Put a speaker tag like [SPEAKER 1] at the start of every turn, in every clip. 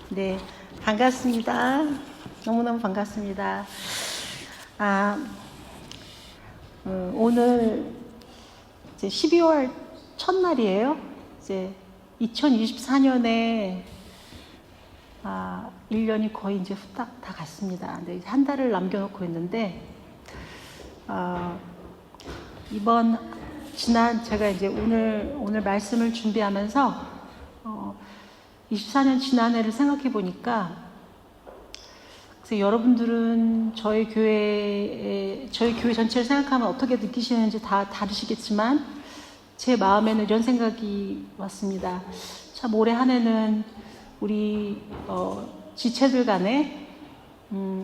[SPEAKER 1] 네, 반갑습니다. 너무너무 반갑습니다. 오늘 이제 12월 첫날이에요. 이제 2024년에 1년이 거의 이제 후딱 다 갔습니다. 근데 이제 한 달을 남겨놓고 있는데, 제가 이제 오늘 말씀을 준비하면서 24년 지난 해를 생각해 보니까, 그래서 여러분들은 저희 교회 전체를 생각하면 어떻게 느끼시는지 다 다르시겠지만, 제 마음에는 이런 생각이 왔습니다. 참 올해 한 해는 우리 지체들 간에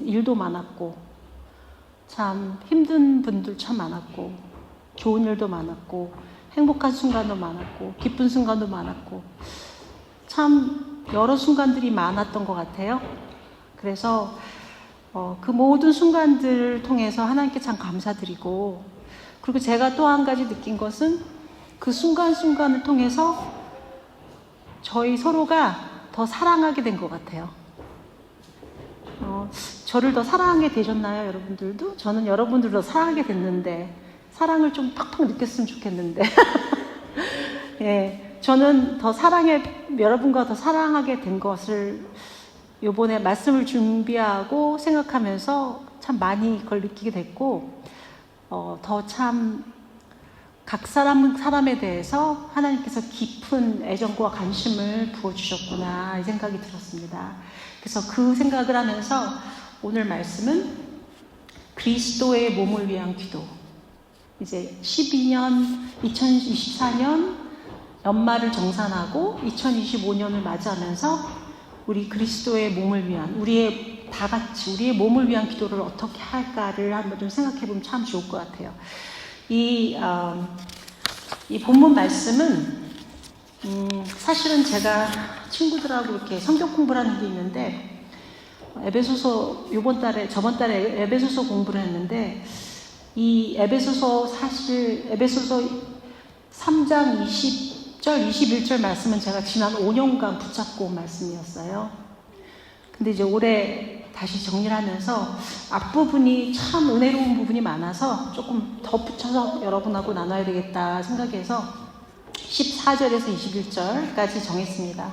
[SPEAKER 1] 일도 많았고, 참 힘든 분들 참 많았고, 좋은 일도 많았고, 행복한 순간도 많았고, 기쁜 순간도 많았고, 참 여러 순간들이 많았던 것 같아요. 그래서 그 모든 순간들을 통해서 하나님께 참 감사드리고, 그리고 제가 또 한 가지 느낀 것은 그 순간순간을 통해서 저희 서로가 더 사랑하게 된 것 같아요. 저를 더 사랑하게 되셨나요, 여러분들도? 저는 여러분들을 더 사랑하게 됐는데, 사랑을 좀 팍팍 느꼈으면 좋겠는데. 예, 저는 여러분과 더 사랑하게 된 것을 이번에 말씀을 준비하고 생각하면서 참 많이 그걸 느끼게 됐고, 더 참 각 사람에 대해서 하나님께서 깊은 애정과 관심을 부어주셨구나, 이 생각이 들었습니다. 그래서 그 생각을 하면서 오늘 말씀은 그리스도의 몸을 위한 기도. 이제 2024년 연말을 정산하고 2025년을 맞이하면서 우리 그리스도의 몸을 위한, 다 같이 우리의 몸을 위한 기도를 어떻게 할까를 한번 좀 생각해 보면 참 좋을 것 같아요. 이 본문 말씀은 사실은 제가 친구들하고 이렇게 성경 공부를 하는 게 있는데, 저번 달에 에베소서 공부를 했는데, 이 에베소서 3장 20절, 21절 말씀은 제가 지난 5년간 붙잡고 온 말씀이었어요. 근데 이제 올해 다시 정리를 하면서 앞부분이 참 은혜로운 부분이 많아서 조금 더 붙여서 여러분하고 나눠야 되겠다 생각해서 14절에서 21절까지 정했습니다.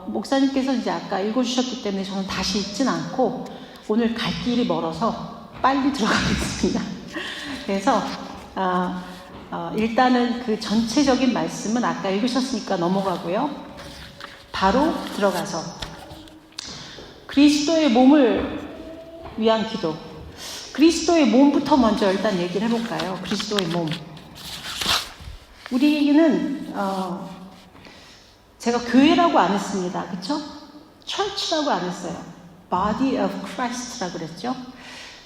[SPEAKER 1] 목사님께서 이제 아까 읽어주셨기 때문에 저는 다시 읽진 않고 오늘 갈 길이 멀어서 빨리 들어가겠습니다. 그래서 일단은 그 전체적인 말씀은 아까 읽으셨으니까 넘어가고요. 바로 들어가서 그리스도의 몸을 위한 기도. 그리스도의 몸부터 먼저 일단 얘기를 해볼까요? 그리스도의 몸. 우리는 제가 교회라고 안 했습니다. 그쵸? 철치라고 안 했어요. Body of Christ라고 그랬죠.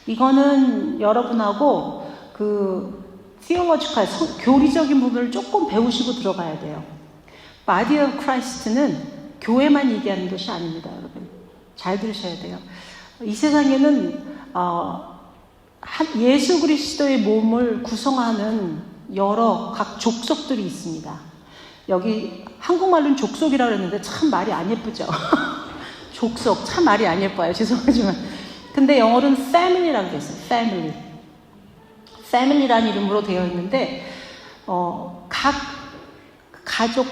[SPEAKER 1] 이거는 여러분하고 theological, 교리적인 부분을 조금 배우시고 들어가야 돼요. Body of Christ는 교회만 얘기하는 것이 아닙니다, 여러분. 잘 들으셔야 돼요. 이 세상에는 예수 그리스도의 몸을 구성하는 여러 각 족속들이 있습니다. 여기 한국말로는 족속이라고 했는데 참 말이 안 예쁘죠? 족속, 참 말이 안 예뻐요. 죄송하지만. 근데 영어로는 family라고 되어 있어요. family라는 이름으로 되어 있는데, 각 가족,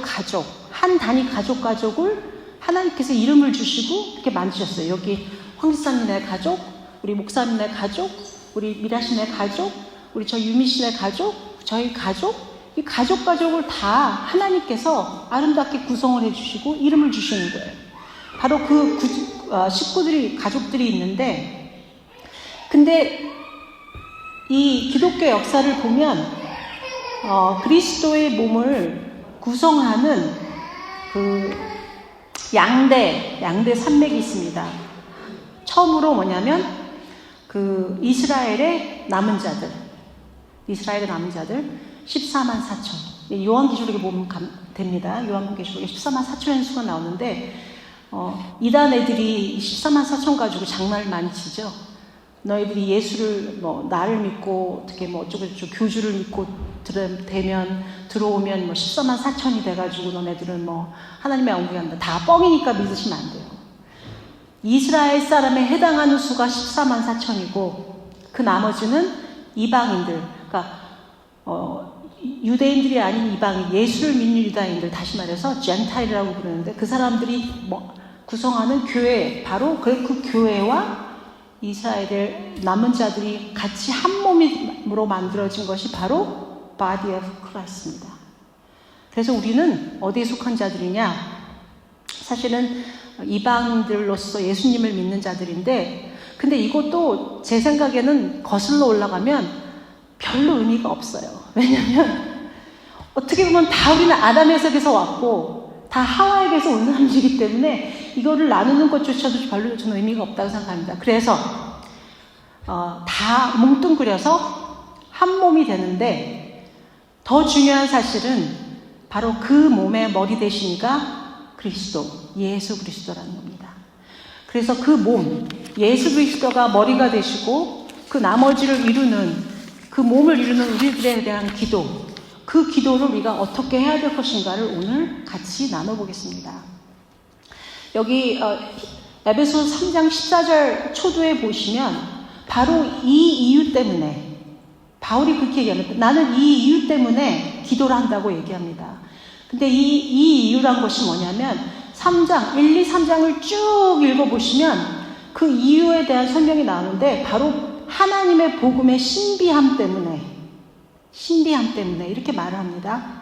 [SPEAKER 1] 한 단위 가족을 하나님께서 이름을 주시고 이렇게 만드셨어요. 여기 황지사님의 가족, 우리 목사님의 가족, 우리 미라신의 가족, 우리 저 유미신의 가족, 저희 가족, 이 가족을 다 하나님께서 아름답게 구성을 해주시고 이름을 주시는 거예요. 바로 그 가족들이 있는데, 근데 이 기독교 역사를 보면 그리스도의 몸을 구성하는 양대 산맥이 있습니다. 처음으로 뭐냐면 이스라엘의 남은 자들 14만 4천. 요한계시록에 보면 됩니다. 요한계시록에 14만 4천의 수가 나오는데, 이단 애들이 14만 4천 가지고 장난을 많이 치죠. 너희들이 예수를 나를 믿고 어떻게 어쩌고저쩌고 교주를 믿고 들어오면 14만 4천이 돼가지고 너네들은 하나님의 영광이 한다. 다 뻥이니까 믿으시면 안 돼요. 이스라엘 사람에 해당하는 수가 14만 4천이고 그 나머지는 이방인들, 그러니까 유대인들이 아닌 이방인, 예수를 믿는 유다인들, 다시 말해서 젠타일이라고 부르는데 그 사람들이 구성하는 교회, 바로 그 교회와 이스라엘의 남은 자들이 같이 한 몸으로 만들어진 것이 바로 Body of Christ입니다. 그래서 우리는 어디에 속한 자들이냐? 사실은 이방인들로서 예수님을 믿는 자들인데, 근데 이것도 제 생각에는 거슬러 올라가면 별로 의미가 없어요. 왜냐하면 어떻게 보면 다 우리는 아담에서에서 왔고 다 하와에게서 온 사람들이기 때문에 이거를 나누는 것조차도 별로 저는 의미가 없다고 생각합니다. 그래서 다 뭉뚱그려서 한 몸이 되는데, 더 중요한 사실은 바로 그 몸의 머리 되신 이가 그리스도, 예수 그리스도라는 겁니다. 그래서 그 몸, 예수 그리스도가 머리가 되시고 그 나머지를 이루는, 그 몸을 이루는 우리들에 대한 기도, 그 기도를 우리가 어떻게 해야 될 것인가를 오늘 같이 나눠보겠습니다. 여기 에베소서 3장 14절 초도에 보시면 바로 이 이유 때문에 바울이 그렇게 얘기합니다. 나는 이 이유 때문에 기도를 한다고 얘기합니다. 근데 이 이유란 것이 뭐냐면 3장, 1, 2, 3장을 쭉 읽어보시면 그 이유에 대한 설명이 나오는데 바로 하나님의 복음의 신비함 때문에 이렇게 말을 합니다.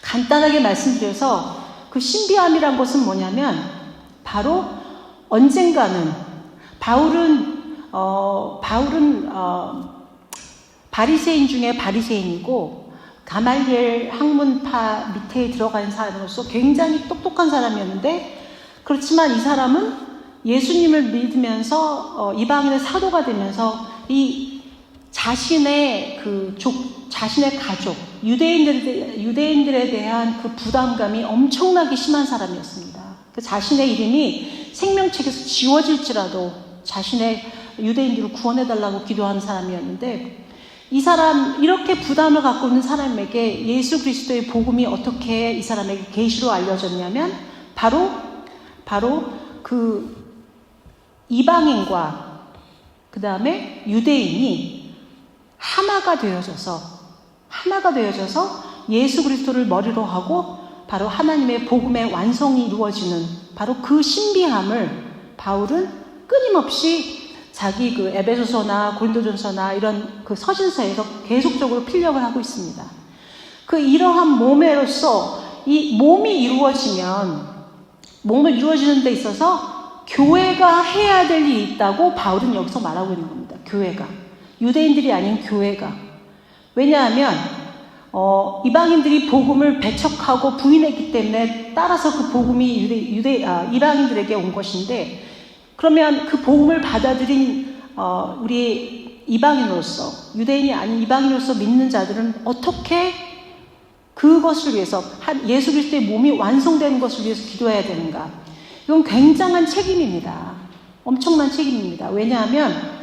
[SPEAKER 1] 간단하게 말씀드려서 그 신비함이란 것은 뭐냐면 바로 언젠가는 바울은 바리새인 중에 바리새인이고 가말리엘 학문파 밑에 들어간 사람으로서 굉장히 똑똑한 사람이었는데, 그렇지만 이 사람은 예수님을 믿으면서 이방인의 사도가 되면서 이 자신의 자신의 가족, 유대인들에 대한 그 부담감이 엄청나게 심한 사람이었습니다. 그 자신의 이름이 생명책에서 지워질지라도 자신의 유대인들을 구원해달라고 기도하는 사람이었는데, 이 사람, 이렇게 부담을 갖고 있는 사람에게 예수 그리스도의 복음이 어떻게 이 사람에게 계시로 알려졌냐면 바로 그 이방인과 그 다음에 유대인이 하나가 되어져서 예수 그리스도를 머리로 하고 바로 하나님의 복음의 완성이 이루어지는 바로 그 신비함을 바울은 끊임없이 자기 그 에베소서나 고린도전서나 이런 그 서신서에서 계속적으로 필력을 하고 있습니다. 그 이러한 몸으로서 이 몸이 이루어지면, 몸을 이루어지는 데 있어서 교회가 해야 될 일이 있다고 바울은 여기서 말하고 있는 겁니다. 교회가. 유대인들이 아닌 교회가. 왜냐하면 이방인들이 복음을 배척하고 부인했기 때문에 따라서 그 복음이 이방인들에게 온 것인데, 그러면 그 복음을 받아들인 우리 이방인으로서, 유대인이 아닌 이방인으로서 믿는 자들은 어떻게 그것을 위해서 예수 그리스도의 몸이 완성되는 것을 위해서 기도해야 되는가? 이건 굉장한 책임입니다. 엄청난 책임입니다. 왜냐하면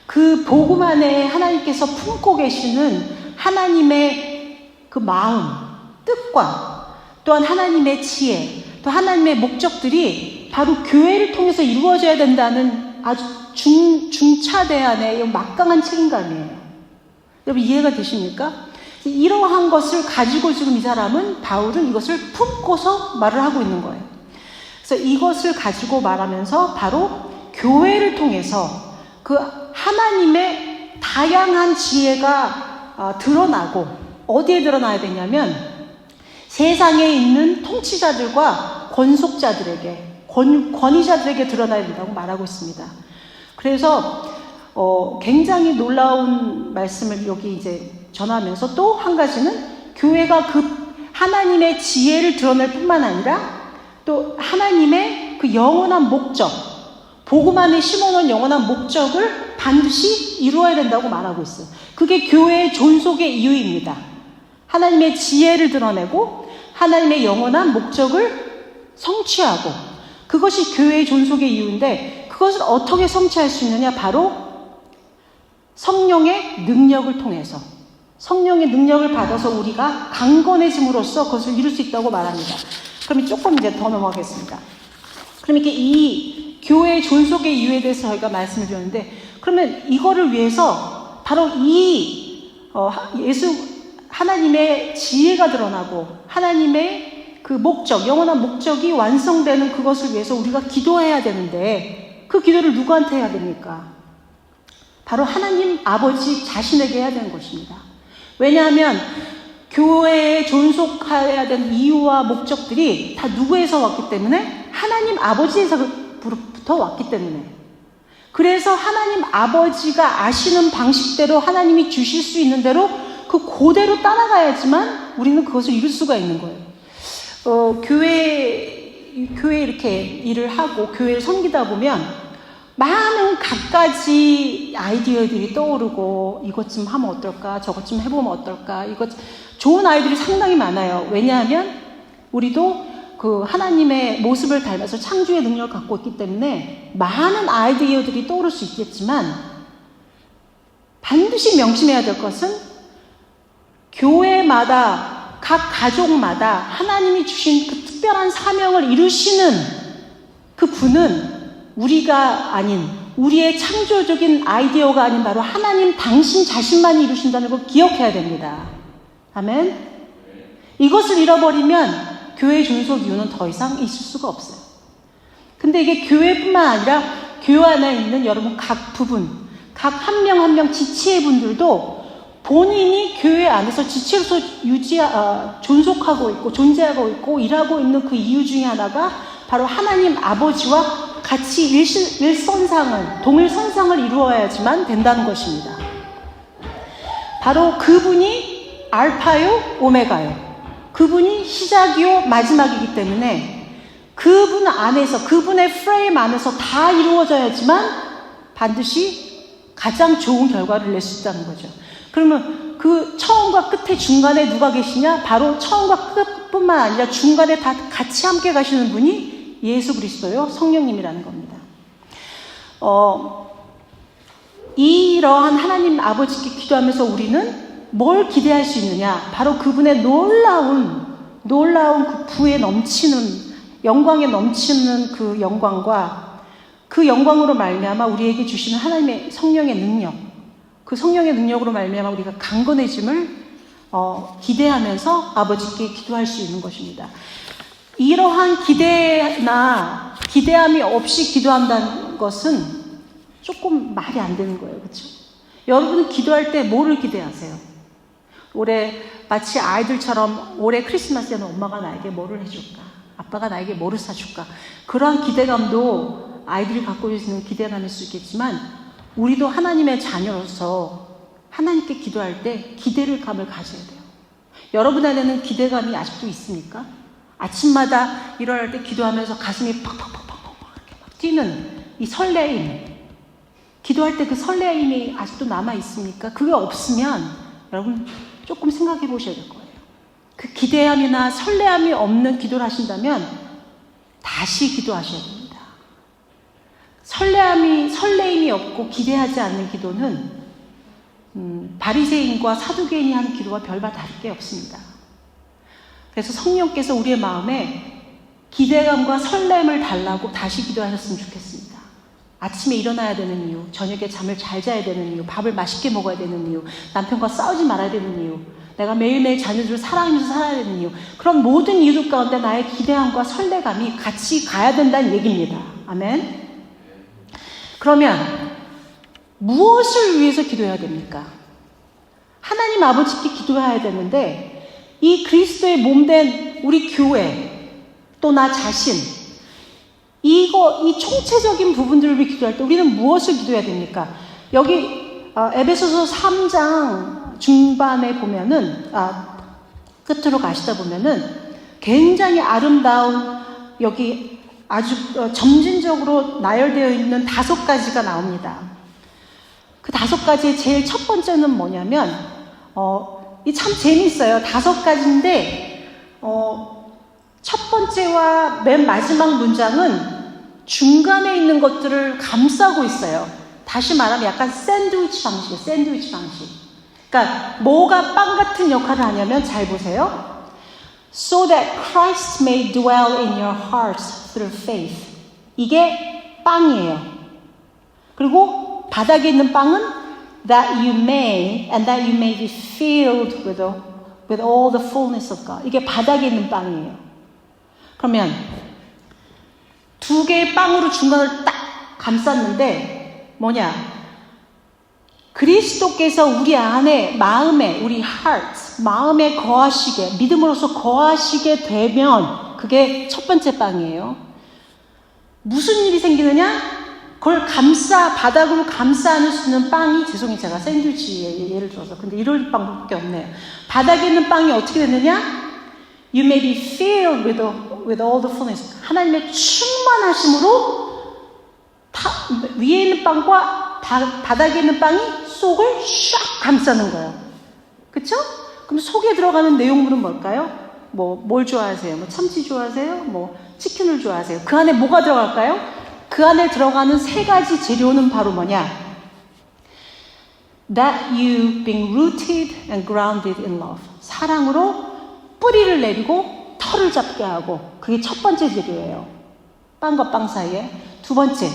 [SPEAKER 1] 그 복음 안에 하나님께서 품고 계시는 하나님의 그 마음, 뜻과 또한 하나님의 지혜, 또 하나님의 목적들이 바로 교회를 통해서 이루어져야 된다는 아주 중차대한의 막강한 책임감이에요. 여러분 이해가 되십니까? 이러한 것을 가지고 지금 이 사람은, 바울은 이것을 품고서 말을 하고 있는 거예요. 그래서 이것을 가지고 말하면서 바로 교회를 통해서 그 하나님의 다양한 지혜가 드러나고, 어디에 드러나야 되냐면 세상에 있는 통치자들과 권속자들에게, 권위자들에게 드러나야 된다고 말하고 있습니다. 그래서 굉장히 놀라운 말씀을 여기 이제 전하면서 또 한 가지는 교회가 그 하나님의 지혜를 드러낼 뿐만 아니라 또 하나님의 그 영원한 목적, 복음 안에 심어놓은 영원한 목적을 반드시 이루어야 된다고 말하고 있어요. 그게 교회의 존속의 이유입니다. 하나님의 지혜를 드러내고 하나님의 영원한 목적을 성취하고, 그것이 교회의 존속의 이유인데, 그것을 어떻게 성취할 수 있느냐? 바로 성령의 능력을 통해서, 성령의 능력을 받아서 우리가 강건해짐으로써 그것을 이룰 수 있다고 말합니다. 그럼 조금 이제 더 넘어가겠습니다. 그럼 이렇게 이 교회의 존속의 이유에 대해서 저희가 말씀을 드렸는데, 그러면 이거를 위해서 바로 하나님의 지혜가 드러나고 하나님의 그 목적, 영원한 목적이 완성되는 그것을 위해서 우리가 기도해야 되는데, 그 기도를 누구한테 해야 됩니까? 바로 하나님 아버지 자신에게 해야 되는 것입니다. 왜냐하면 교회에 존속해야 되는 이유와 목적들이 다 누구에서 왔기 때문에? 하나님 아버지에서부터 왔기 때문에. 그래서 하나님 아버지가 아시는 방식대로 하나님이 주실 수 있는 대로 그대로 따라가야지만 우리는 그것을 이룰 수가 있는 거예요. 교회 이렇게 일을 하고 교회를 섬기다 보면 많은 갖가지 아이디어들이 떠오르고, 이것 좀 하면 어떨까, 저것 좀 해보면 어떨까, 좋은 아이들이 상당히 많아요. 왜냐하면 우리도 그 하나님의 모습을 닮아서 창조의 능력을 갖고 있기 때문에 많은 아이디어들이 떠오를 수 있겠지만, 반드시 명심해야 될 것은 교회마다, 각 가족마다 하나님이 주신 그 특별한 사명을 이루시는 그 분은 우리가 아닌, 우리의 창조적인 아이디어가 아닌 바로 하나님 당신 자신만이 이루신다는 걸 기억해야 됩니다. 아멘. 이것을 잃어버리면 교회의 존속 이유는 더 이상 있을 수가 없어요. 근데 이게 교회뿐만 아니라 교회 안에 있는 여러분 각 부분, 각 한 명 한 명 지체의 분들도 본인이 교회 안에서 지체로서 존속하고 있고 존재하고 있고 일하고 있는 그 이유 중에 하나가 바로 하나님 아버지와 같이 동일선상을 이루어야지만 된다는 것입니다. 바로 그분이 알파요 오메가요, 그분이 시작이요 마지막이기 때문에 그분 안에서, 그분의 프레임 안에서 다 이루어져야지만 반드시 가장 좋은 결과를 낼 수 있다는 거죠. 그러면 그 처음과 끝에 중간에 누가 계시냐? 바로 처음과 끝뿐만 아니라 중간에 다 같이 함께 가시는 분이 예수 그리스도요, 성령님이라는 겁니다. 이러한 하나님 아버지께 기도하면서 우리는 뭘 기대할 수 있느냐? 바로 그분의 놀라운 그 부에 넘치는, 영광에 넘치는 그 영광과 그 영광으로 말미암아 우리에게 주시는 하나님의 성령의 능력, 그 성령의 능력으로 말미암아 우리가 강건해짐을 기대하면서 아버지께 기도할 수 있는 것입니다. 이러한 기대함이 없이 기도한다는 것은 조금 말이 안 되는 거예요. 그렇죠? 여러분은 기도할 때 뭐를 기대하세요? 올해 마치 아이들처럼 올해 크리스마스에는 엄마가 나에게 뭐를 해줄까? 아빠가 나에게 뭐를 사줄까? 그러한 기대감도 아이들이 갖고 있는 기대감일 수 있겠지만, 우리도 하나님의 자녀로서 하나님께 기도할 때 기대감을 가져야 돼요. 여러분 안에는 기대감이 아직도 있습니까? 아침마다 일어날 때 기도하면서 가슴이 팍팍팍팍 이렇게 막 뛰는 이 설레임, 기도할 때 그 설레임이 아직도 남아 있습니까? 그게 없으면 여러분 조금 생각해 보셔야 될 거예요. 그 기대함이나 설레함이 없는 기도를 하신다면 다시 기도하셔야 됩니다. 설레임이 없고 기대하지 않는 기도는 바리새인과 사두개인이 하는 기도와 별반 다를 게 없습니다. 그래서 성령께서 우리의 마음에 기대감과 설렘을 달라고 다시 기도하셨으면 좋겠습니다. 아침에 일어나야 되는 이유, 저녁에 잠을 잘 자야 되는 이유, 밥을 맛있게 먹어야 되는 이유, 남편과 싸우지 말아야 되는 이유, 내가 매일매일 자녀들을 사랑하면서 살아야 되는 이유, 그런 모든 이유들 가운데 나의 기대감과 설레감이 같이 가야 된다는 얘기입니다. 아멘. 그러면 무엇을 위해서 기도해야 됩니까? 하나님 아버지께 기도해야 되는데, 이 그리스도의 몸된 우리 교회, 또 나 자신, 이 총체적인 부분들을 위해 기도할 때 우리는 무엇을 기도해야 됩니까? 여기 에베소서 3장 중반에 보면은, 끝으로 가시다 보면은 굉장히 아름다운, 여기 아주 점진적으로 나열되어 있는 5가지가 나옵니다. 그 5가지의 제일 첫 번째는 뭐냐면, 이 참 재밌어요. 5가지인데, 첫 번째와 맨 마지막 문장은 중간에 있는 것들을 감싸고 있어요. 다시 말하면 약간 샌드위치 방식. 그러니까 뭐가 빵 같은 역할을 하냐면, 잘 보세요. So that Christ may dwell in your hearts through faith. 이게 빵이에요. 그리고 바닥에 있는 빵은 that you may be filled with all the fullness of God. 이게 바닥에 있는 빵이에요. 그러면 두 개의 빵으로 중간을 딱 감쌌는데 뭐냐? 그리스도께서 우리 안에 마음에 우리 heart, 마음에 거하시게 믿음으로써 거하시게 되면 그게 첫 번째 빵이에요. 무슨 일이 생기느냐? 그걸 바닥으로 감싸 안을 수 있는 빵이, 죄송해요. 제가 샌드위치 예를 들어서. 근데 이럴 방법밖에 없네요. 바닥에 있는 빵이 어떻게 되느냐? You may be filled with all the fullness. 하나님의 충만하심으로 위에 있는 빵과 바닥에 있는 빵이 속을 샥 감싸는 거예요. 그쵸? 그럼 속에 들어가는 내용물은 뭘까요? 뭘 좋아하세요? 참치 좋아하세요? 치킨을 좋아하세요? 그 안에 뭐가 들어갈까요? 그 안에 들어가는 세 가지 재료는 바로 뭐냐? That you being rooted and grounded in love. 사랑으로 뿌리를 내리고 털을 잡게 하고, 그게 첫 번째 재료예요. 빵과 빵 사이에. 두 번째,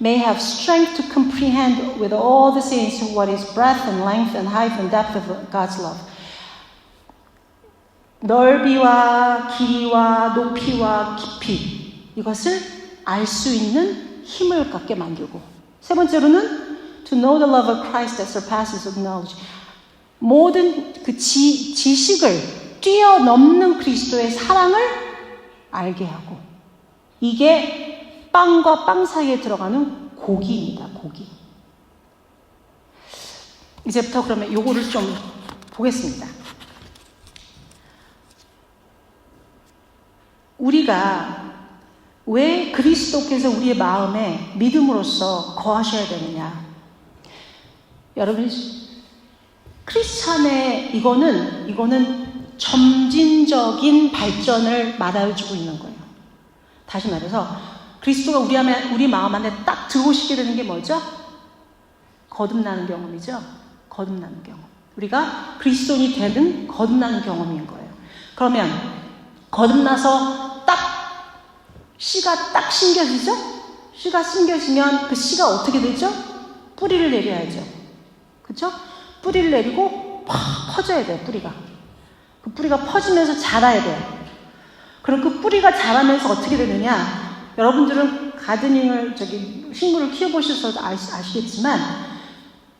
[SPEAKER 1] may have strength to comprehend with all the saints what is breadth and length and height and depth of God's love. 넓이와 길이와 높이와 깊이, 이것을 알 수 있는 힘을 갖게 만들고. 세 번째로는 to know the love of Christ that surpasses all knowledge. 모든 그 지식을 뛰어넘는 그리스도의 사랑을 알게 하고. 이게 빵과 빵 사이에 들어가는 고기입니다. 고기. 이제부터 그러면 요거를 좀 보겠습니다. 우리가 왜 그리스도께서 우리의 마음에 믿음으로써 거하셔야 되느냐? 여러분, 크리스찬의 이거는 점진적인 발전을 말해주고 있는 거예요. 다시 말해서 그리스도가 우리 마음 안에 딱 들어오시게 되는 게 뭐죠? 거듭나는 경험이죠. 거듭나는 경험. 우리가 그리스도인이 되는 거듭나는 경험인 거예요. 그러면 거듭나서 씨가 딱 심겨지죠? 씨가 심겨지면 그 씨가 어떻게 되죠? 뿌리를 내려야죠. 그렇죠? 뿌리를 내리고 팍 퍼져야 돼요. 뿌리가. 그 뿌리가 퍼지면서 자라야 돼요. 그럼 그 뿌리가 자라면서 어떻게 되느냐? 여러분들은 가드닝을 식물을 키워보셔서 아시겠지만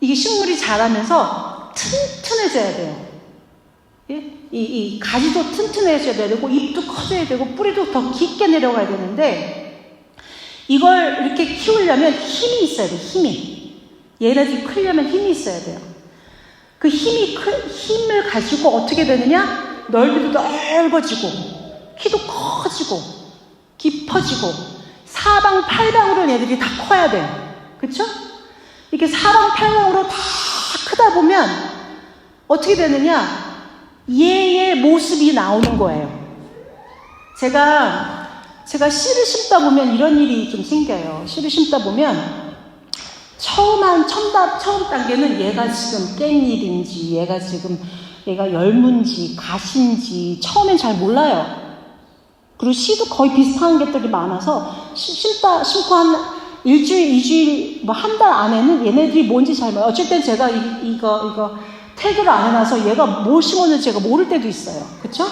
[SPEAKER 1] 이게 식물이 자라면서 튼튼해져야 돼요. 예? 이 가지도 튼튼해져야 되고 잎도 커져야 되고 뿌리도 더 깊게 내려가야 되는데 이걸 이렇게 키우려면 힘이 있어야 돼요. 힘이. 얘네들이 크려면 힘이 있어야 돼요. 그 힘을 가지고 어떻게 되느냐? 넓이도 넓어지고 키도 커지고 깊어지고 사방팔방으로 얘들이 다 커야 돼요. 그렇죠? 이렇게 사방팔방으로 다 크다 보면 어떻게 되느냐? 얘의 모습이 나오는 거예요. 제가 씨를 심다 보면 이런 일이 좀 생겨요. 씨를 심다 보면 처음 단계는 얘가 지금 깻잎인지 얘가 열무인지 가시인지 처음엔 잘 몰라요. 그리고 씨도 거의 비슷한 것들이 많아서 심고 한 일주일, 2주일, 한 달 안에는 얘네들이 뭔지 잘 몰라요. 어쨌든 제가 이거 태그를 안 해놔서 얘가 뭘 심었는지 제가 모를 때도 있어요. 그쵸?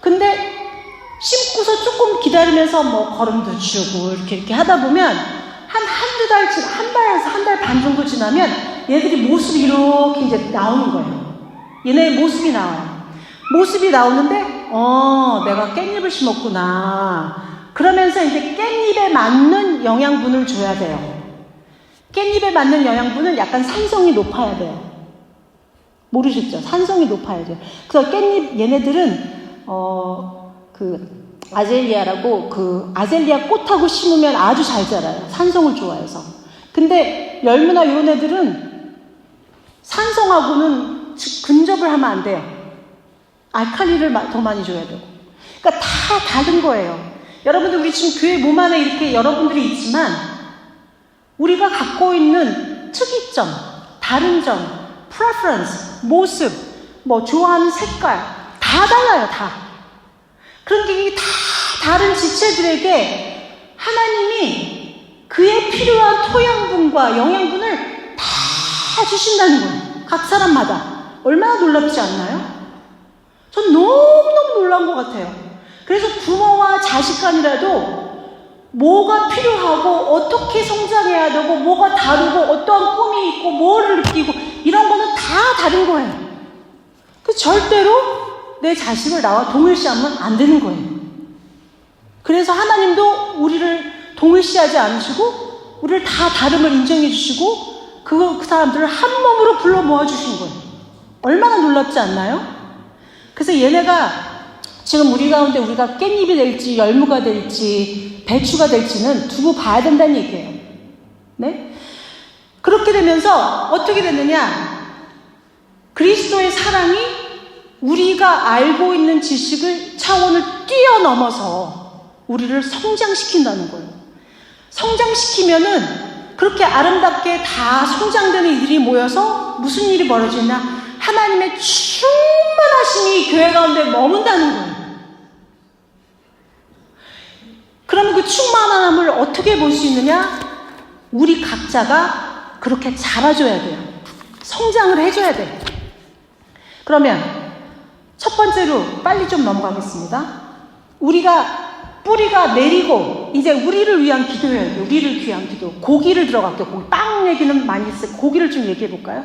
[SPEAKER 1] 근데 심고서 조금 기다리면서 걸음도 주고 이렇게 하다 보면 한두 달, 한 달 반 정도 지나면 얘들이 모습이 이렇게 이제 나오는 거예요. 얘네의 모습이 나와요. 모습이 나오는데, 내가 깻잎을 심었구나. 그러면서 이제 깻잎에 맞는 영양분을 줘야 돼요. 깻잎에 맞는 영양분은 약간 산성이 높아야 돼요. 모르셨죠? 산성이 높아야 돼요. 그래서 깻잎, 얘네들은, 아젤리아라고, 아젤리아 꽃하고 심으면 아주 잘 자라요. 산성을 좋아해서. 근데 열무나 이런 애들은 산성하고는 근접을 하면 안 돼요. 알칼리를 더 많이 줘야 되고. 그러니까 다 다른 거예요. 여러분들, 우리 지금 교회 몸 안에 이렇게 여러분들이 있지만, 우리가 갖고 있는 특이점, 다른 점, preference, 모습, 좋아하는 색깔, 다 달라요, 다. 그런 게 다 다른 지체들에게 하나님이 그에 필요한 토양분과 영양분을 다 주신다는 거예요. 각 사람마다. 얼마나 놀랍지 않나요? 전 너무너무 놀라운 것 같아요. 그래서 부모와 자식 간이라도 뭐가 필요하고 어떻게 성장해야 되고 뭐가 다르고 어떠한 꿈이 있고 뭐를 느끼고 이런 거는 다 다른 거예요. 그 절대로 내 자식을 나와 동일시하면 안 되는 거예요. 그래서 하나님도 우리를 동일시하지 않으시고 우리를 다 다름을 인정해 주시고 그 사람들을 한 몸으로 불러 모아 주신 거예요. 얼마나 놀랍지 않나요? 그래서 얘네가 지금 우리 가운데 우리가 깻잎이 될지 열무가 될지 배추가 될지는 두고 봐야 된다는 얘기예요. 네? 그렇게 되면서 어떻게 됐느냐? 그리스도의 사랑이 우리가 알고 있는 지식을 차원을 뛰어넘어서 우리를 성장시킨다는 거예요. 성장시키면은 그렇게 아름답게 다 성장되는 이들이 모여서 무슨 일이 벌어지냐? 하나님의 충만하심이 교회 가운데 머문다는 거예요. 그러면 그 충만함을 어떻게 볼 수 있느냐? 우리 각자가 그렇게 자라줘야 돼요. 성장을 해줘야 돼요. 그러면 첫 번째로 빨리 좀 넘어가겠습니다. 우리가 뿌리가 내리고 이제 우리를 위한 기도해야 돼요. 우리를 위한 기도. 고기를 들어갈게요. 고기. 빵 얘기는 많이 했어요. 고기를 좀 얘기해 볼까요?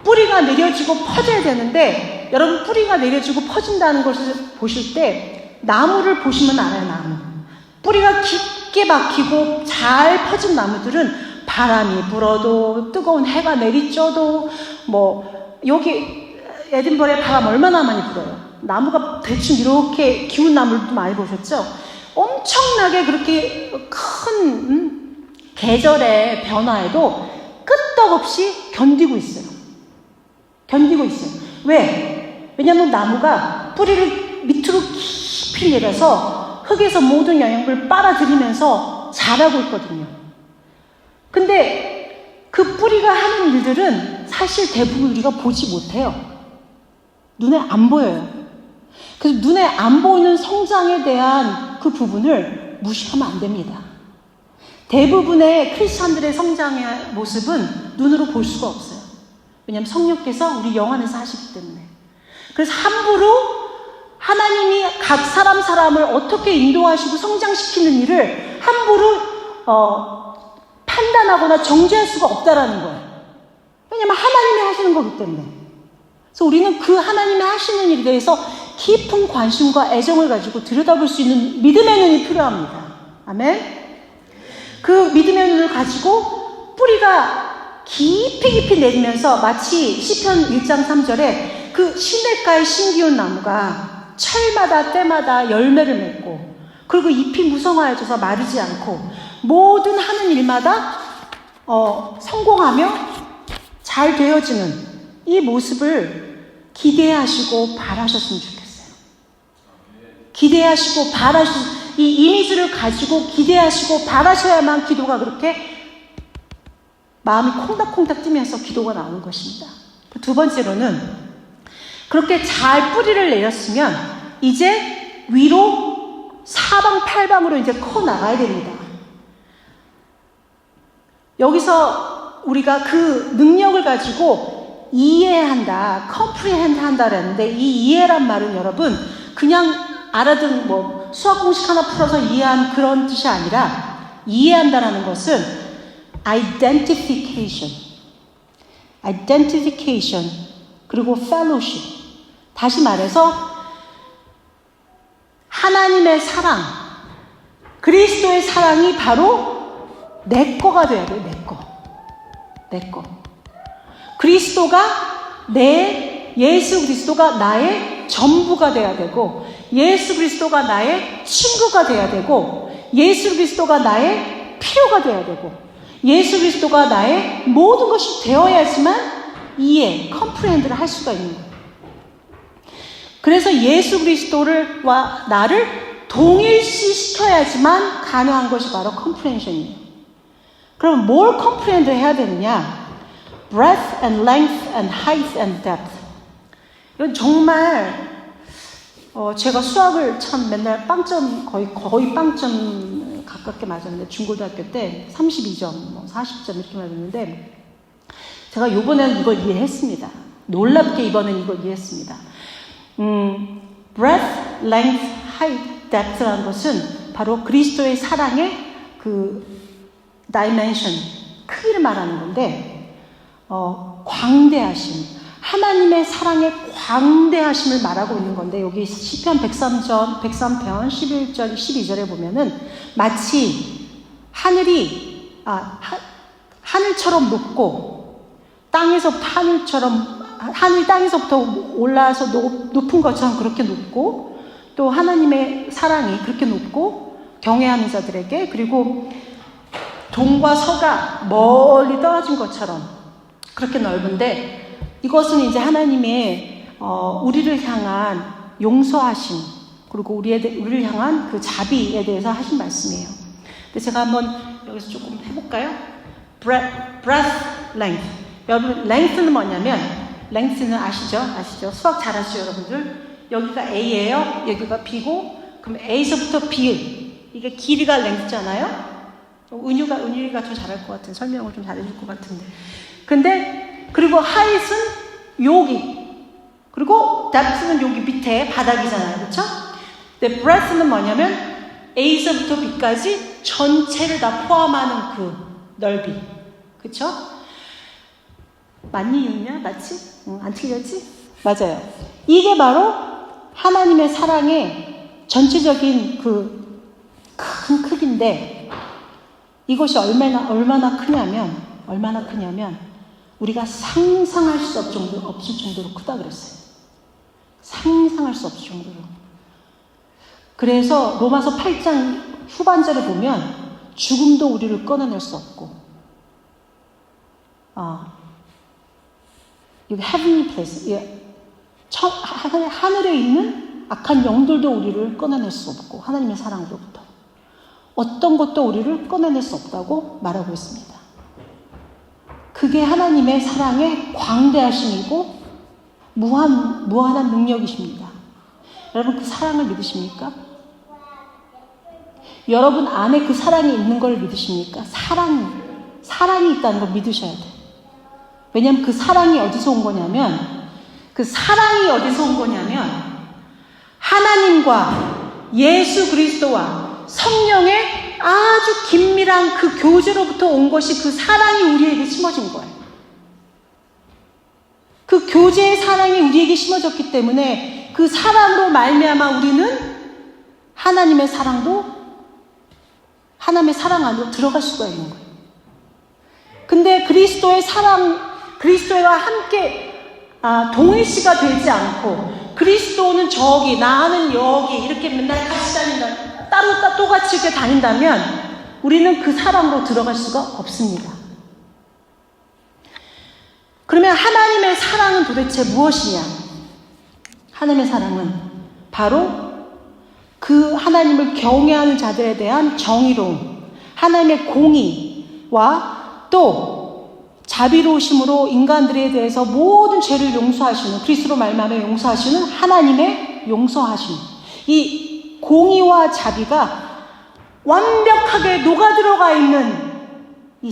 [SPEAKER 1] 뿌리가 내려지고 퍼져야 되는데 여러분 뿌리가 내려지고 퍼진다는 것을 보실 때 나무를 보시면 알아요. 나무. 뿌리가 깊게 박히고 잘 퍼진 나무들은 바람이 불어도 뜨거운 해가 내리쬐도 뭐 여기 에딘버러에 바람 얼마나 많이 불어요. 나무가 대충 이렇게 기운 나무도 많이 보셨죠? 엄청나게 그렇게 큰 계절의 변화에도 끄떡없이 견디고 있어요. 견디고 있어요. 왜? 왜냐하면 나무가 뿌리를 밑으로 깊이 내려서 흙에서 모든 영양분을 빨아들이면서 자라고 있거든요. 근데 그 뿌리가 하는 일들은 사실 대부분 우리가 보지 못해요. 눈에 안 보여요. 그래서 눈에 안 보이는 성장에 대한 그 부분을 무시하면 안 됩니다. 대부분의 크리스천들의 성장의 모습은 눈으로 볼 수가 없어요. 왜냐하면 성령께서 우리 영 안에서 하시기 때문에. 그래서 함부로 하나님이 각 사람을 어떻게 인도하시고 성장시키는 일을 함부로 판단하거나 정죄할 수가 없다라는 거예요. 왜냐하면 하나님이 하시는 거기 때문에. 그래서 우리는 그 하나님이 하시는 일에 대해서 깊은 관심과 애정을 가지고 들여다볼 수 있는 믿음의 눈이 필요합니다. 아멘? 그 믿음의 눈을 가지고 뿌리가 깊이 내리면서 마치 시편 1장 3절에 그 시냇가의 신기운 나무가 철마다 때마다 열매를 맺고 그리고 잎이 무성하여져서 마르지 않고 모든 하는 일마다 성공하며 잘 되어지는 이 모습을 기대하시고 바라셨으면 좋겠어요. 기대하시고 이 이미지를 가지고 기대하시고 바라셔야만 기도가 그렇게 마음이 콩닥콩닥 뛰면서 기도가 나오는 것입니다. 두 번째로는 그렇게 잘 뿌리를 내렸으면 이제 위로 사방팔방으로 이제 커 나가야 됩니다. 여기서 우리가 그 능력을 가지고 이해한다, comprehend 한다라는데 이 이해란 말은 여러분 그냥 알아듣는 뭐 수학 공식 하나 풀어서 이해한 그런 뜻이 아니라 이해한다라는 것은 identification 그리고 fellowship. 다시 말해서 하나님의 사랑, 그리스도의 사랑이 바로 내 거가 돼야 돼요. 내 거. 예수 그리스도가 나의 전부가 돼야 되고 예수 그리스도가 나의 친구가 돼야 되고 예수 그리스도가 나의 필요가 돼야 되고 예수 그리스도가 나의 모든 것이 되어야지만 comprehend를 할 수가 있는 거예요. 그래서 예수 그리스도와 나를 동일시시켜야지만 가능한 것이 바로 comprehension이에요. 그럼 뭘 comprehend 해야 되느냐? breadth and length and height and depth. 이건 정말 제가 수학을 참 맨날 빵점 거의 빵점 가깝게 맞았는데 중고등학교 때 32점, 뭐 40점 이렇게 맞았는데 제가 이번에는 이걸 이해했습니다. 놀랍게 이번엔 이걸 이해했습니다. breadth, length, height, depth라는 것은 바로 그리스도의 사랑의 그 dimension, 크기를 말하는 건데 광대하심, 하나님의 사랑의 광대하심을 말하고 있는 건데 여기 시편 103편 11절 12절에 보면은 마치 하늘처럼 높고 하늘이 땅에서부터 올라와서 높은 것처럼 그렇게 높고 또 하나님의 사랑이 그렇게 높고 경외하는 자들에게 그리고 동과 서가 멀리 떨어진 것처럼 그렇게 넓은데 이것은 이제 하나님의 우리를 향한 용서하심 그리고 우리를 향한 그 자비에 대해서 하신 말씀이에요. 근데 제가 한번 여기서 조금 해볼까요? breadth, length. 여러분 length는 뭐냐면 length는 아시죠? 수학 잘하시죠 여러분들? 여기가 A예요. 여기가 B고 그럼 A서부터 B 이게 길이가 length잖아요. 은유가 더 잘할 것 같은 설명을 좀 잘해줄 것 같은데 근데 그리고 height은 여기 그리고 depth는 여기 밑에 바닥이잖아요. 그렇죠? 근데 breadth는 뭐냐면 A서부터 B까지 전체를 다 포함하는 그 넓이 그렇죠? 맞니 윤냐? 맞지? 안 틀렸지? 맞아요. 이게 바로 하나님의 사랑의 전체적인 그 큰 크기인데 이것이 얼마나 크냐면 우리가 상상할 수 없을 정도로 크다 그랬어요. 상상할 수 없을 정도로. 그래서 로마서 8장 후반절에 보면 죽음도 우리를 끊어낼 수 없고 여기 heavenly place 하늘에 있는 악한 영들도 우리를 끊어낼 수 없고 하나님의 사랑으로부터 어떤 것도 우리를 끊어낼 수 없다고 말하고 있습니다. 그게 하나님의 사랑의 광대하심이고 무한한 능력이십니다. 여러분 그 사랑을 믿으십니까? 여러분 안에 그 사랑이 있는 걸 믿으십니까? 사랑이 있다는 걸 믿으셔야 돼요. 왜냐하면 그 사랑이 어디서 온 거냐면 하나님과 예수 그리스도와 성령의 아주 긴밀한 그 교제로부터 온 것이 그 사랑이 우리에게 심어진 거예요. 그 교제의 사랑이 우리에게 심어졌기 때문에 그 사랑으로 말미암아 우리는 하나님의 사랑 안으로 들어갈 수가 있는 거예요. 근데 그리스도와 함께 동일시가 되지 않고 그리스도는 저기 나는 여기 이렇게 맨날 같이 다닌다 따로 똑같이 이렇게 다닌다면 우리는 그 사랑으로 들어갈 수가 없습니다. 그러면 하나님의 사랑은 도대체 무엇이냐? 하나님의 사랑은 바로 그 하나님을 경외하는 자들에 대한 정의로움, 하나님의 공의와 또 자비로우심으로 인간들에 대해서 모든 죄를 용서하시는 그리스도로 말미암아 용서하시는 하나님의 용서하심. 이 공의와 자비가 완벽하게 녹아들어가 있는 이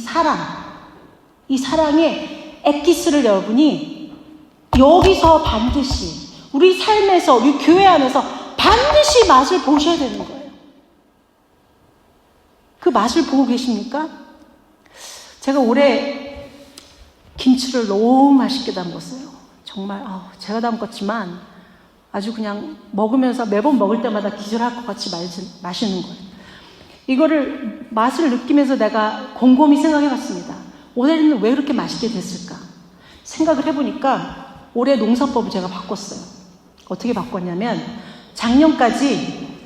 [SPEAKER 1] 사랑의 엑기스를 여러분이 여기서 반드시 우리 삶에서 우리 교회 안에서 반드시 맛을 보셔야 되는 거예요. 그 맛을 보고 계십니까? 제가 올해 김치를 너무 맛있게 담궜어요. 정말 제가 담궜지만 아주 그냥 먹으면서 매번 먹을 때마다 기절할 것 같이 마시는 거예요. 이거를 맛을 느끼면서 내가 곰곰이 생각해 봤습니다. 올해는 왜 그렇게 맛있게 됐을까? 생각을 해보니까 올해 농사법을 제가 바꿨어요. 어떻게 바꿨냐면 작년까지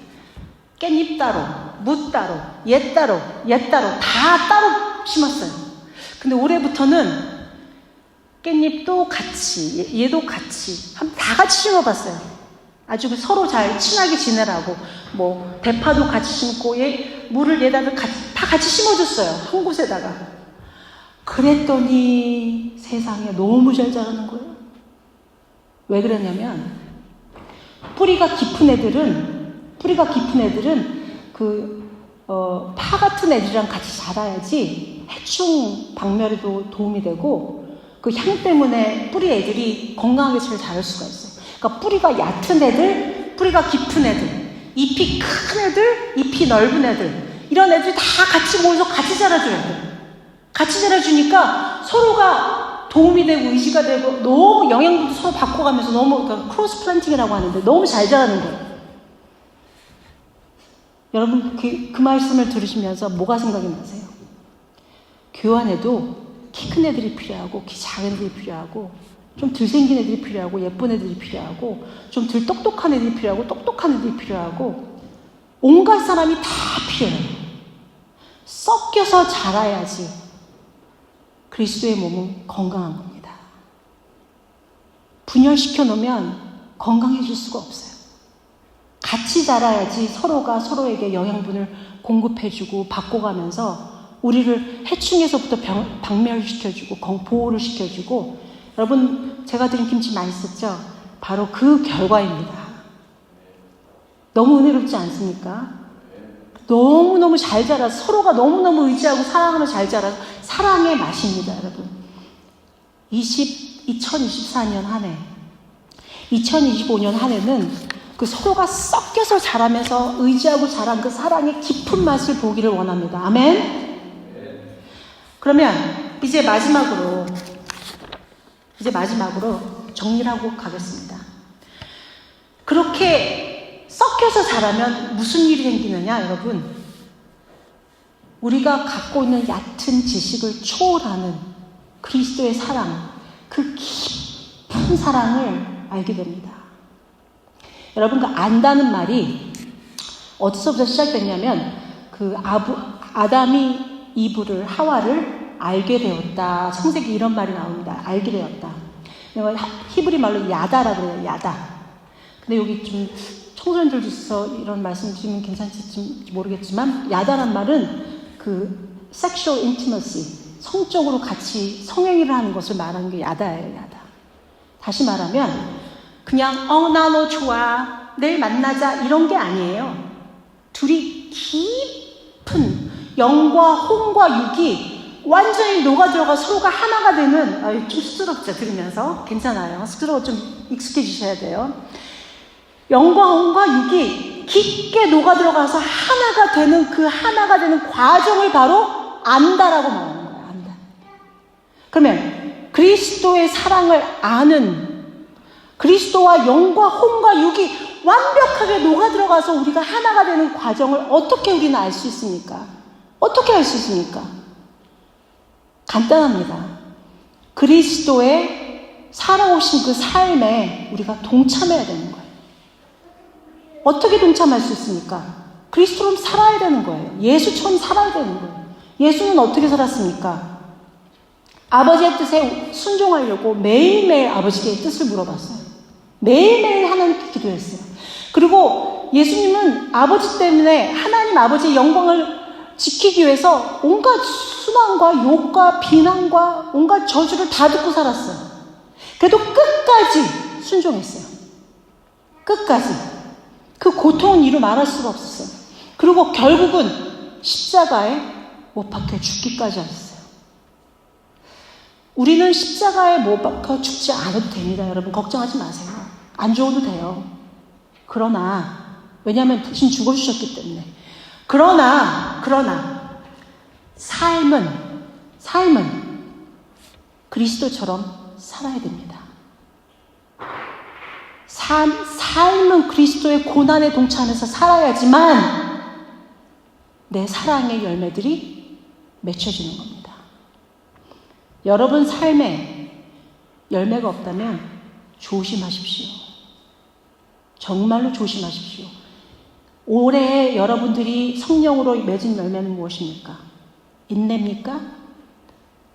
[SPEAKER 1] 깻잎 따로, 무 따로, 얘 따로 다 따로 심었어요. 근데 올해부터는 깻잎도 같이, 얘도 같이 다 같이 심어봤어요. 아주 서로 잘 친하게 지내라고 뭐 대파도 같이 심고 물을 얘다 같이 심어줬어요. 한 곳에다가. 그랬더니 세상에 너무 잘 자라는 거예요. 왜 그러냐면 뿌리가 깊은 애들은 그 파 같은 애들이랑 같이 자라야지 해충 박멸에도 도움이 되고 그 향 때문에 뿌리 애들이 건강하게 잘 자랄 수가 있어요. 그러니까 뿌리가 얕은 애들, 뿌리가 깊은 애들, 잎이 큰 애들, 잎이 넓은 애들, 이런 애들이 다 같이 모여서 같이 자라줘야 돼요. 같이 자라주니까 서로가 도움이 되고 의지가 되고 너무 영양분도 서로 바꿔가면서 너무, 그러니까 크로스 플랜팅이라고 하는데 너무 잘 자라는 거예요. 여러분 그 말씀을 들으시면서 뭐가 생각이 나세요? 교회 안에도 키 큰 애들이 필요하고 키 작은 애들이 필요하고 좀 덜 생긴 애들이 필요하고 예쁜 애들이 필요하고 좀 덜 똑똑한 애들이 필요하고 똑똑한 애들이 필요하고 온갖 사람이 다 필요해요. 섞여서 자라야지 그리스도의 몸은 건강한 겁니다. 분열시켜 놓으면 건강해질 수가 없어요. 같이 자라야지 서로가 서로에게 영양분을 공급해주고 바꿔가면서 우리를 해충에서부터 박멸시켜주고 보호를 시켜주고, 여러분 제가 드린 김치 맛있었죠? 바로 그 결과입니다. 너무 은혜롭지 않습니까? 너무너무 잘 자라서 서로가 너무너무 의지하고 사랑하며 잘 자라서 사랑의 맛입니다. 여러분 2024년 한 해, 2025년 한 해는 그 서로가 섞여서 자라면서 의지하고 자란 그 사랑의 깊은 맛을 보기를 원합니다. 아멘. 그러면 이제 마지막으로 정리를 하고 가겠습니다. 그렇게 섞여서 자라면 무슨 일이 생기느냐, 여러분? 우리가 갖고 있는 얕은 지식을 초월하는 그리스도의 사랑, 그 깊은 사랑을 알게 됩니다. 여러분, 그 안다는 말이 어디서부터 시작됐냐면, 아담이 이브를, 하와를 알게 되었다. 창세기 이런 말이 나옵니다. 알게 되었다. 히브리 말로 야다라고 해요. 야다. 근데 여기 좀 청소년들도 있어서 이런 말씀 드리면 괜찮을지 모르겠지만, 야다란 말은 그 sexual intimacy, 성적으로 같이 성행위를 하는 것을 말하는 게 야다예요. 야다. 다시 말하면 그냥 나 너 좋아, 내일 만나자, 이런 게 아니에요. 둘이 깊은 영과 혼과 육이 완전히 녹아들어가 서로가 하나가 되는, 좀 쑥스럽죠, 들으면서. 괜찮아요. 쑥스러워, 좀 익숙해지셔야 돼요. 영과 혼과 육이 깊게 녹아들어가서 하나가 되는, 그 하나가 되는 과정을 바로 안다라고 말하는 거예요. 안다. 그러면 그리스도의 사랑을 아는, 그리스도와 영과 혼과 육이 완벽하게 녹아들어가서 우리가 하나가 되는 과정을 어떻게 우리는 알 수 있습니까? 어떻게 알 수 있습니까? 간단합니다. 그리스도의 살아오신 그 삶에 우리가 동참해야 되는 거예요. 어떻게 동참할 수 있습니까? 그리스도처럼 살아야 되는 거예요. 예수처럼 살아야 되는 거예요. 예수는 어떻게 살았습니까? 아버지의 뜻에 순종하려고 매일매일 아버지의 뜻을 물어봤어요. 매일매일 하나님께 기도했어요. 그리고 예수님은 아버지 때문에 하나님 아버지의 영광을 지키기 위해서 온갖 수난과 욕과 비난과 온갖 저주를 다 듣고 살았어요. 그래도 끝까지 순종했어요. 끝까지. 그 고통은 이루 말할 수가 없었어요. 그리고 결국은 십자가에 못 박혀 죽기까지 하셨어요. 우리는 십자가에 못 박혀 죽지 않아도 됩니다. 여러분 걱정하지 마세요. 안 죽어도 돼요. 그러나 왜냐하면 대신 죽어주셨기 때문에. 그러나 삶은 그리스도처럼 살아야 됩니다. 삶은 그리스도의 고난에 동참해서 살아야지만 내 사랑의 열매들이 맺혀지는 겁니다. 여러분 삶에 열매가 없다면 조심하십시오. 정말로 조심하십시오. 올해 여러분들이 성령으로 맺은 열매는 무엇입니까? 인내입니까?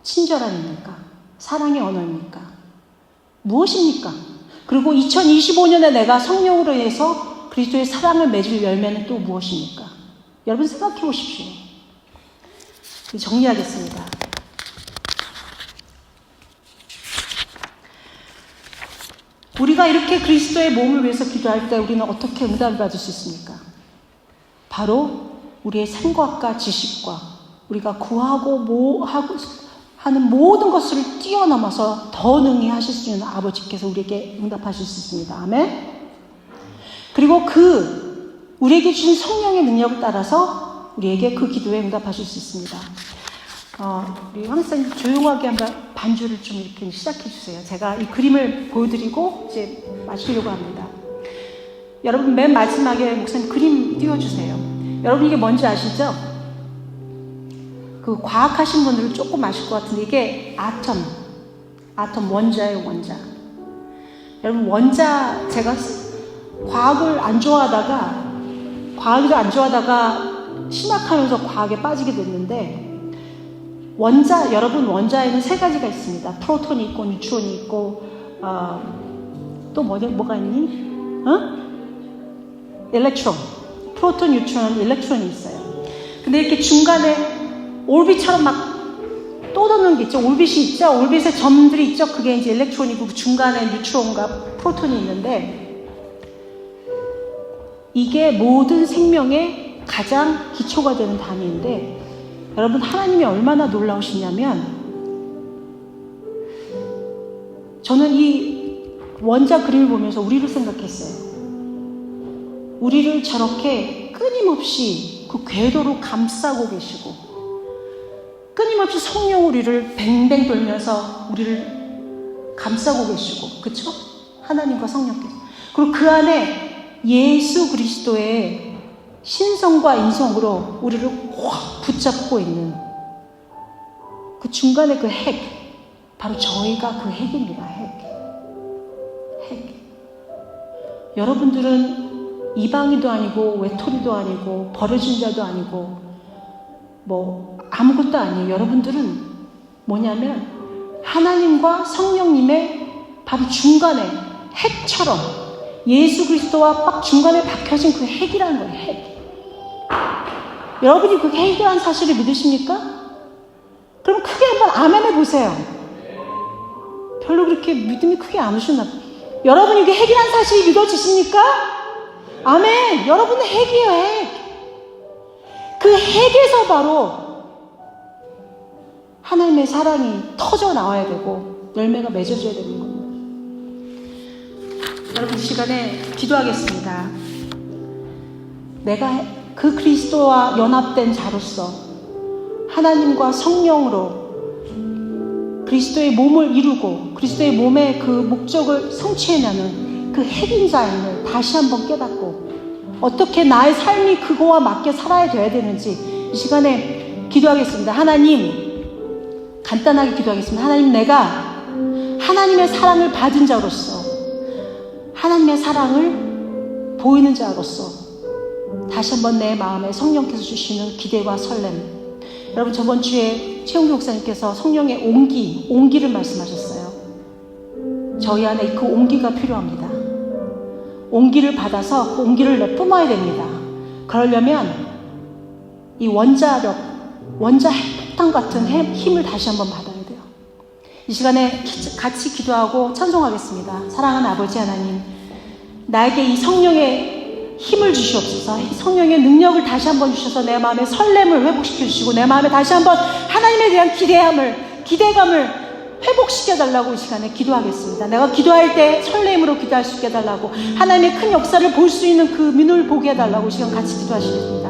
[SPEAKER 1] 친절함입니까? 사랑의 언어입니까? 무엇입니까? 그리고 2025년에 내가 성령으로 인해서 그리스도의 사랑을 맺을 열매는 또 무엇입니까? 여러분 생각해 보십시오. 정리하겠습니다. 우리가 이렇게 그리스도의 몸을 위해서 기도할 때 우리는 어떻게 응답을 받을 수 있습니까? 바로 우리의 생각과 지식과 우리가 구하고 하는 모든 것을 뛰어넘어서 더 능히 하실 수 있는 아버지께서 우리에게 응답하실 수 있습니다. 아멘. 그리고 우리에게 주신 성령의 능력을 따라서 우리에게 그 기도에 응답하실 수 있습니다. 우리 황사님 조용하게 한번 반주를 좀 이렇게 시작해 주세요. 제가 이 그림을 보여드리고 이제 마치려고 합니다. 여러분 맨 마지막에 목사님 그림 띄워주세요. 여러분 이게 뭔지 아시죠? 그 과학하신 분들은 조금 아실 것 같은데 이게 아톰 원자예요. 원자. 여러분 원자 제가 과학을 안 좋아하다가 신학하면서 과학에 빠지게 됐는데 여러분 원자에는 세 가지가 있습니다. 프로톤이 있고 뉴트론이 있고 또 뭐가 있니? 일렉트론. 프로톤, 뉴트론, 일렉트론이 있어요. 근데 이렇게 중간에 올빗처럼 막 떠도는 게 있죠. 올빗이 있죠. 올빗에 점들이 있죠. 그게 이제 일렉트론이고 그 중간에 뉴트론과 프로톤이 있는데 이게 모든 생명의 가장 기초가 되는 단위인데 여러분 하나님이 얼마나 놀라우시냐면 저는 이 원자 그림을 보면서 우리를 생각했어요. 우리를 저렇게 끊임없이 그 궤도로 감싸고 계시고 끊임없이 성령 우리를 뱅뱅 돌면서 우리를 감싸고 계시고 그쵸? 하나님과 성령께서 그리고 그 안에 예수 그리스도의 신성과 인성으로 우리를 확 붙잡고 있는 그 중간에 그 핵 바로 저희가 그 핵입니다. 핵. 여러분들은 이방인도 아니고 외톨이도 아니고 버려진 자도 아니고 뭐 아무것도 아니에요. 여러분들은 뭐냐면 하나님과 성령님의 바로 중간에 핵처럼 예수 그리스도와 딱 중간에 박혀진 그 핵이라는 거예요. 핵. 여러분이 그 핵이라는 사실을 믿으십니까? 그럼 크게 한번 아멘 해보세요. 별로 그렇게 믿음이 크게 안 오셨나 봐요. 여러분이 그 핵이라는 사실이 믿어지십니까? 아멘. 여러분은 핵이에요. 핵. 그 핵에서 바로 하나님의 사랑이 터져 나와야 되고 열매가 맺어져야 되는 겁니다. 여러분 이 시간에 기도하겠습니다. 내가 그 그리스도와 연합된 자로서 하나님과 성령으로 그리스도의 몸을 이루고 그리스도의 몸의 그 목적을 성취해내는 그 핵인 자임을 다시 한번 깨닫고 어떻게 나의 삶이 그거와 맞게 살아야 돼야 되는지 이 시간에 기도하겠습니다. 하나님, 간단하게 기도하겠습니다. 하나님, 내가 하나님의 사랑을 받은 자로서 하나님의 사랑을 보이는 자로서 다시 한번 내 마음에 성령께서 주시는 기대와 설렘. 여러분 저번 주에 최홍기 목사님께서 성령의 온기를 말씀하셨어요. 저희 안에 그 온기가 필요합니다. 온기를 받아서 그 온기를 내뿜어야 됩니다. 그러려면 이 원자 핵폭탄 같은 힘을 다시 한번 받아야 돼요. 이 시간에 같이 기도하고 찬송하겠습니다. 사랑하는 아버지 하나님, 나에게 이 성령의 힘을 주시옵소서. 성령의 능력을 다시 한번 주셔서 내 마음의 설렘을 회복시켜 주시고 내 마음에 다시 한번 하나님에 대한 기대감을 회복시켜달라고 이 시간에 기도하겠습니다. 내가 기도할 때 설렘으로 기도할 수 있게 해달라고 하나님의 큰 역사를 볼 수 있는 그 민을 보게 해달라고 이 시간 같이 기도하시겠습니다.